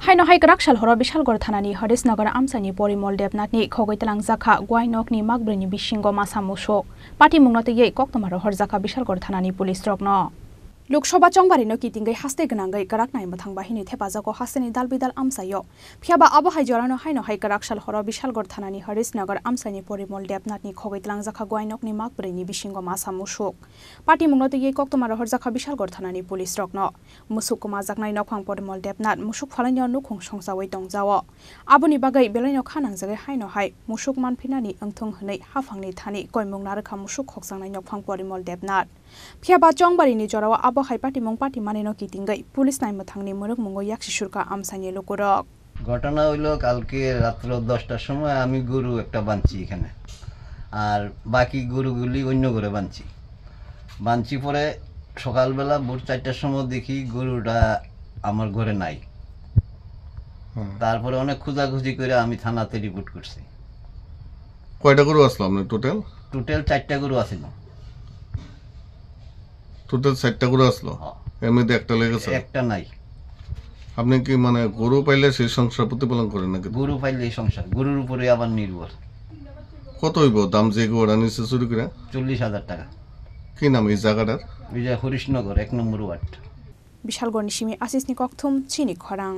हायनो हाय गराकशाल हरो बिशालगढ़ थानानि हरिशनगर आमसानि परिमल देबनाथनि खगैतलां जाखा ग्वाइनकनि मागब्रैनि बिशिंगो मासा मुसो party मुंनतयै कक्तमारो हरजाखा Bishalgarh थानानि police रगनो Lok Sabha चंबारिनो कितिंगै हास्ते गनांगै गराक नायमो थांबा हिनि थेफाजाको हास्तेनि दालबिदाल आमसायो फियाबा आबो हायजरानो हायनो हाय गराकशाल हरो बिशालगढ़ थानानि हरिशनगर आमसानि परिमल देबनाथनि खगैतलां जाखा ग्वाइनकनि मागब्रैनि बिशिंगो मासा मुसुक पार्टी मुंनतयै कक्तमारो हरजाखा बिशालगढ़ थानानि पुलिस रगनो मुसुकको माजाकनाय नखं परिमल देबनाथ मुसुक फालायनो नुखुं संजावै दंजावो आबुनि बागै बेलायनो खानांजगै हायनो हाय मुसुक मानफिनानि ओंथों हनै हाफांनि थानि गयमुं नारखा मुसुक खगजांनाय नखं परिमल देबनाथ फियाबा चंबारिनि जराव आबो हाय पार्टी मुं पार्टी मानिनो कितिंगै पुलिस नायमो थांनि मुरुक मुंगो याक्सिसुरका आमसानि लोकुरक ঘটনা হইলো কালকে রাত্র 10টার সময় আমি গরু একটা বাঁধছি এখানে আর বাকি গরুগুলি অন্য ঘরে বাঁধছি পরে সকালবেলা ভোর 4টার সময় দেখি গরুটা আমার ঘরে নাই তারপরে অনেক খোঁজাখুঁজি করে আমি থানাতে রিপোর্ট করছি কয়টা গরু আসলো আপনার টোটাল 4টা গরু আছিল টোটাল 4টা গরু আসলো এর মধ্যে একটা লেগেছে একটা নাই আপনি কি মানে গরু পাইলে সেই সংসার প্রতিপালন করেন নাকি গরু পাইলে এই সংসার গরুর উপরে আবার নির্ভর কত হইব দাম যে গরু আনিছে চুরি করে 40,000 টাকা কি নাম এই জায়গাটার বিজয় হরিশনগর 1 নম্বর ওয়ার্ড বিশালগড় নিশিমি আশিসনি ককথুম চিনি খরাং